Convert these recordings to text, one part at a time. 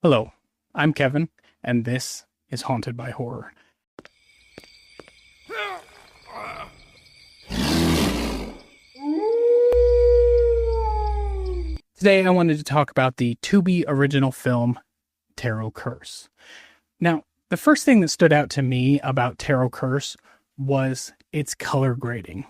Hello, I'm Kevin, and this is Haunted by Horror. Today I wanted to talk about the Tubi original film, Tarot Curse. Now, the first thing that stood out to me about Tarot Curse was its color grading.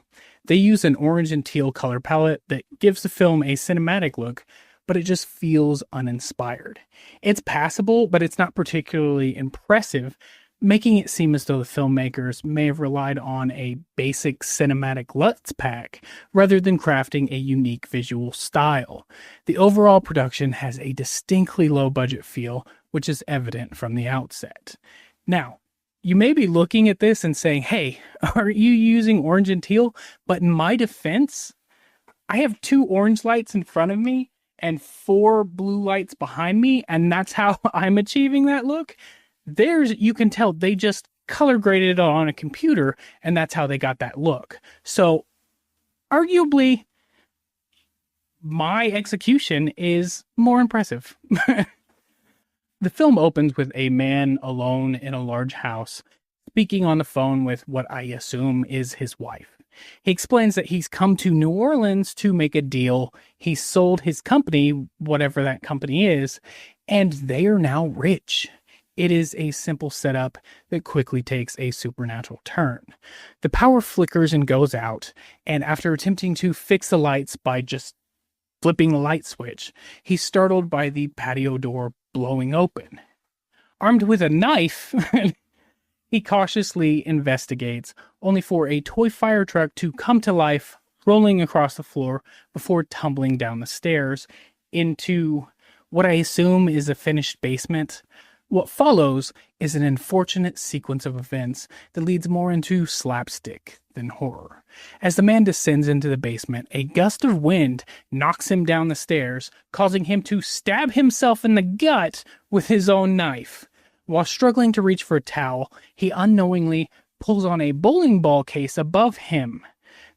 They use an orange and teal color palette that gives the film a cinematic look, but it just feels uninspired. It's passable, but it's not particularly impressive, making it seem as though the filmmakers may have relied on a basic cinematic LUTs pack rather than crafting a unique visual style. The overall production has a distinctly low budget feel, which is evident from the outset. Now, you may be looking at this and saying, hey, are you using orange and teal? But in my defense, I have 2 orange lights in front of me and 4 blue lights behind me, and that's how I'm achieving that look. You can tell they just color graded it on a computer, and that's how they got that look. So, arguably, my execution is more impressive. The film opens with a man alone in a large house, speaking on the phone with what I assume is his wife. He explains that he's come to New Orleans to make a deal. He sold his company, whatever that company is, and they are now rich. It is a simple setup that quickly takes a supernatural turn. The power flickers and goes out, and after attempting to fix the lights by just flipping the light switch, he's startled by the patio door blowing open. Armed with a knife, he cautiously investigates, only for a toy fire truck to come to life, rolling across the floor before tumbling down the stairs into what I assume is a finished basement. What follows is an unfortunate sequence of events that leads more into slapstick than horror. As the man descends into the basement, a gust of wind knocks him down the stairs, causing him to stab himself in the gut with his own knife. While struggling to reach for a towel, he unknowingly pulls on a bowling ball case above him.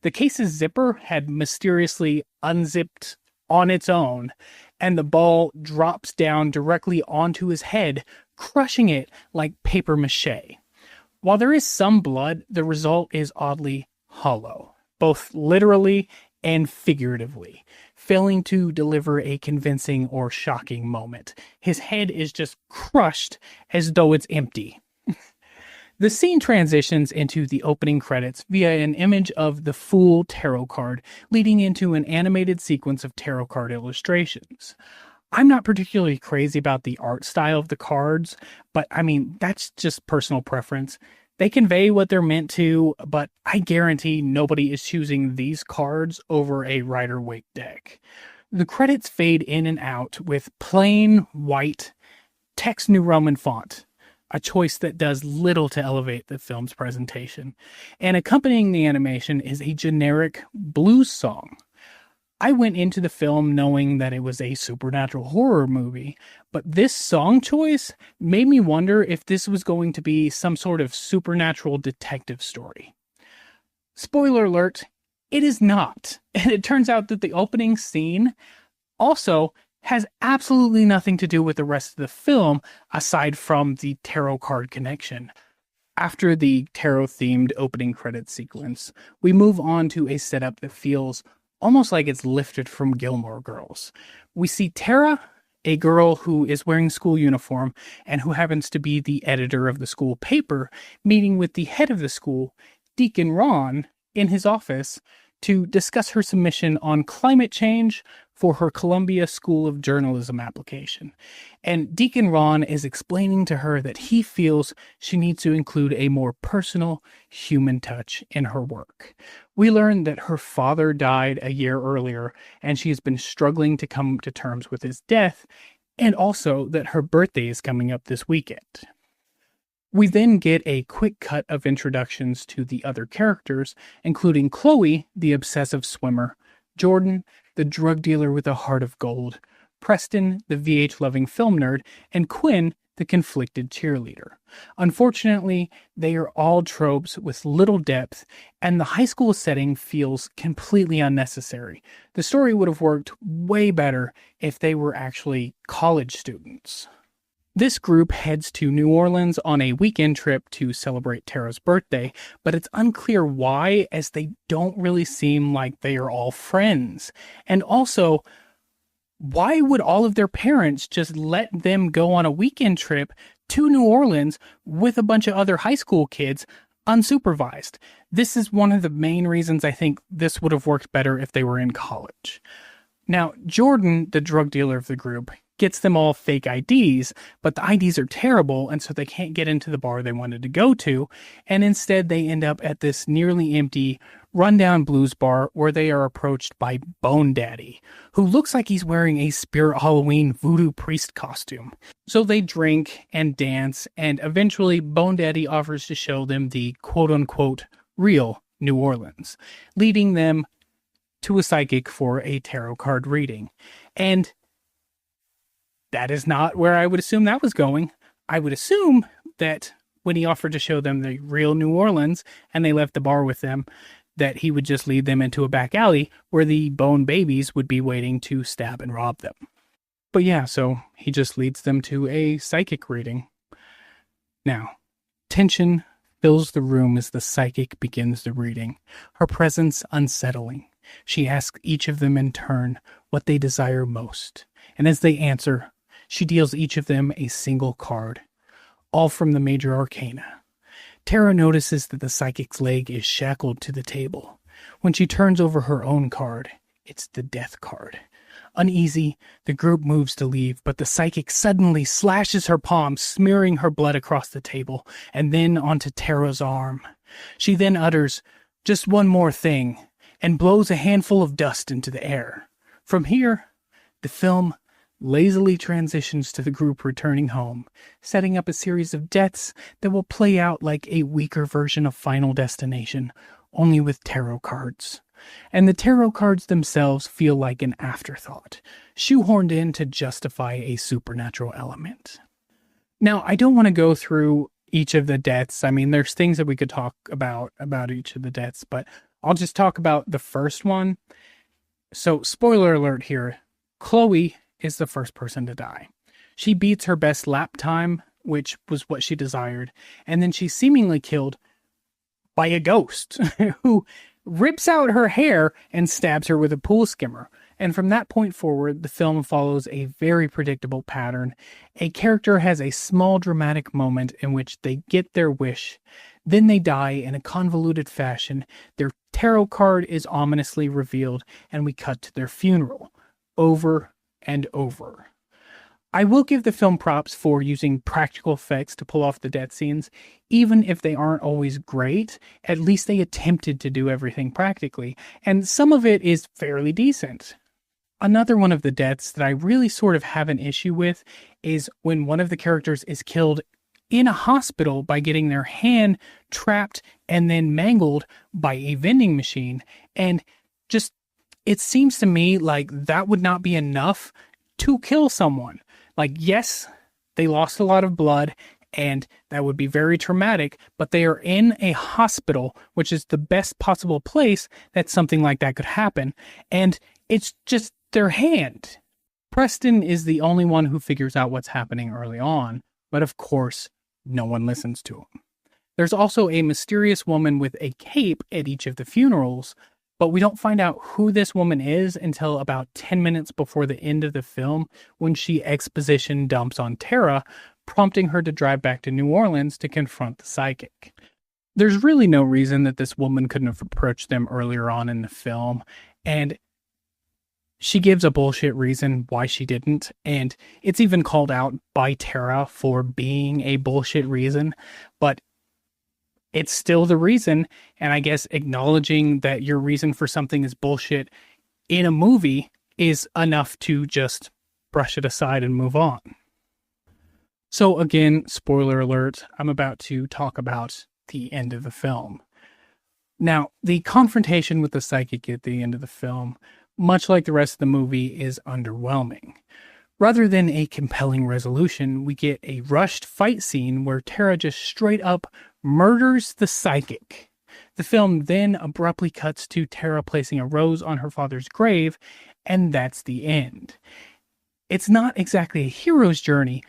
The case's zipper had mysteriously unzipped on its own, and the ball drops down directly onto his head, crushing it like paper mache. While there is some blood, the result is oddly hollow, both literally and figuratively, failing to deliver a convincing or shocking moment. His head is just crushed as though it's empty. The scene transitions into the opening credits via an image of the Fool tarot card, leading into an animated sequence of tarot card illustrations. I'm not particularly crazy about the art style of the cards, but I mean, that's just personal preference. They convey what they're meant to, but I guarantee nobody is choosing these cards over a Rider-Waite deck. The credits fade in and out with plain white text New Roman font, a choice that does little to elevate the film's presentation. And accompanying the animation is a generic blues song. I went into the film knowing that it was a supernatural horror movie, but this song choice made me wonder if this was going to be some sort of supernatural detective story. Spoiler alert, it is not. And it turns out that the opening scene also has absolutely nothing to do with the rest of the film aside from the tarot card connection. After the tarot-themed opening credits sequence, we move on to a setup that feels almost like it's lifted from Gilmore Girls. We see Tara, a girl who is wearing school uniform and who happens to be the editor of the school paper, meeting with the head of the school, Deacon Ron, in his office to discuss her submission on climate change for her Columbia School of Journalism application. And Deacon Ron is explaining to her that he feels she needs to include a more personal, human touch in her work. We learn that her father died a year earlier, and she has been struggling to come to terms with his death, and also that her birthday is coming up this weekend. We then get a quick cut of introductions to the other characters, including Chloe, the obsessive swimmer, Jordan, the drug dealer with a heart of gold, Preston, the VH-loving film nerd, and Quinn, the conflicted cheerleader. Unfortunately, they are all tropes with little depth, and the high school setting feels completely unnecessary. The story would have worked way better if they were actually college students. This group heads to New Orleans on a weekend trip to celebrate Tara's birthday, but it's unclear why, as they don't really seem like they are all friends. And also, why would all of their parents just let them go on a weekend trip to New Orleans with a bunch of other high school kids unsupervised? This is one of the main reasons I think this would have worked better if they were in college. Now, Jordan, the drug dealer of the group, gets them all fake IDs, but the IDs are terrible, and so they can't get into the bar they wanted to go to, and instead they end up at this nearly empty, rundown blues bar where they are approached by Bone Daddy, who looks like he's wearing a Spirit Halloween voodoo priest costume. So they drink and dance, and eventually Bone Daddy offers to show them the quote-unquote real New Orleans, leading them to a psychic for a tarot card reading. And that is not where I would assume that was going. I would assume that when he offered to show them the real New Orleans and they left the bar with them, that he would just lead them into a back alley where the Bone Babies would be waiting to stab and rob them. But yeah, so he just leads them to a psychic reading. Now, tension fills the room as the psychic begins the reading, her presence unsettling. She asks each of them in turn what they desire most, and as they answer, she deals each of them a single card, all from the major arcana. Tara notices that the psychic's leg is shackled to the table. When she turns over her own card, it's the death card. Uneasy, the group moves to leave, but the psychic suddenly slashes her palm, smearing her blood across the table, and then onto Tara's arm. She then utters, "Just one more thing," and blows a handful of dust into the air. From here, the film lazily transitions to the group returning home, setting up a series of deaths that will play out like a weaker version of Final Destination, only with tarot cards. And the tarot cards themselves feel like an afterthought, shoehorned in to justify a supernatural element. Now, I don't want to go through each of the deaths. I mean, there's things that we could talk about each of the deaths, but I'll just talk about the first one. So, spoiler alert here, Chloe is the first person to die. She beats her best lap time, which was what she desired, and then she's seemingly killed by a ghost who rips out her hair and stabs her with a pool skimmer. And from that point forward, the film follows a very predictable pattern. A character has a small dramatic moment in which they get their wish, then they die in a convoluted fashion, their tarot card is ominously revealed, and we cut to their funeral. Over and over. I will give the film props for using practical effects to pull off the death scenes. Even if they aren't always great, at least they attempted to do everything practically, and some of it is fairly decent. Another one of the deaths that I really sort of have an issue with is when one of the characters is killed in a hospital by getting their hand trapped and then mangled by a vending machine, and just it seems to me like that would not be enough to kill someone. Like, yes, they lost a lot of blood, and that would be very traumatic, but they are in a hospital, which is the best possible place that something like that could happen, and it's just their hand. Preston is the only one who figures out what's happening early on, but of course, no one listens to him. There's also a mysterious woman with a cape at each of the funerals, but we don't find out who this woman is until about 10 minutes before the end of the film when she exposition dumps on Tara, prompting her to drive back to New Orleans to confront the psychic. There's really no reason that this woman couldn't have approached them earlier on in the film, and she gives a bullshit reason why she didn't, and it's even called out by Tara for being a bullshit reason, but it's still the reason, and I guess acknowledging that your reason for something is bullshit in a movie is enough to just brush it aside and move on. So again, spoiler alert, I'm about to talk about the end of the film. Now, the confrontation with the psychic at the end of the film, much like the rest of the movie, is underwhelming. Rather than a compelling resolution, we get a rushed fight scene where Tara just straight up murders the psychic. The film then abruptly cuts to Tara placing a rose on her father's grave, and that's the end. It's not exactly a hero's journey,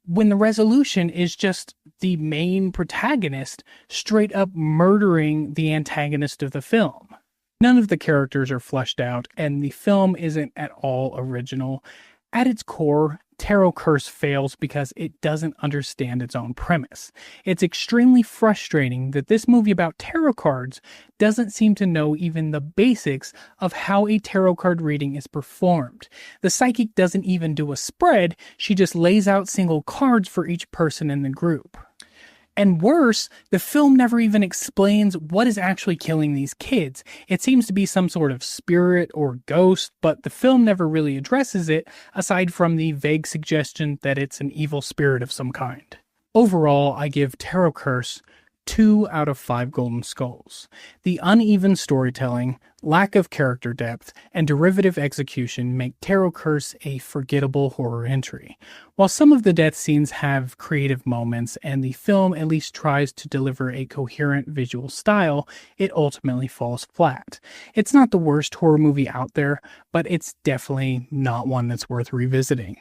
when the resolution is just the main protagonist straight up murdering the antagonist of the film. None of the characters are fleshed out, and the film isn't at all original. At its core, Tarot Curse fails because it doesn't understand its own premise. It's extremely frustrating that this movie about tarot cards doesn't seem to know even the basics of how a tarot card reading is performed. The psychic doesn't even do a spread, she just lays out single cards for each person in the group. And worse, the film never even explains what is actually killing these kids. It seems to be some sort of spirit or ghost, but the film never really addresses it, aside from the vague suggestion that it's an evil spirit of some kind. Overall, I give Tarot Curse 2 out of 5 golden skulls. The uneven storytelling, lack of character depth, and derivative execution make Tarot Curse a forgettable horror entry. While some of the death scenes have creative moments and the film at least tries to deliver a coherent visual style, it ultimately falls flat. It's not the worst horror movie out there, but it's definitely not one that's worth revisiting.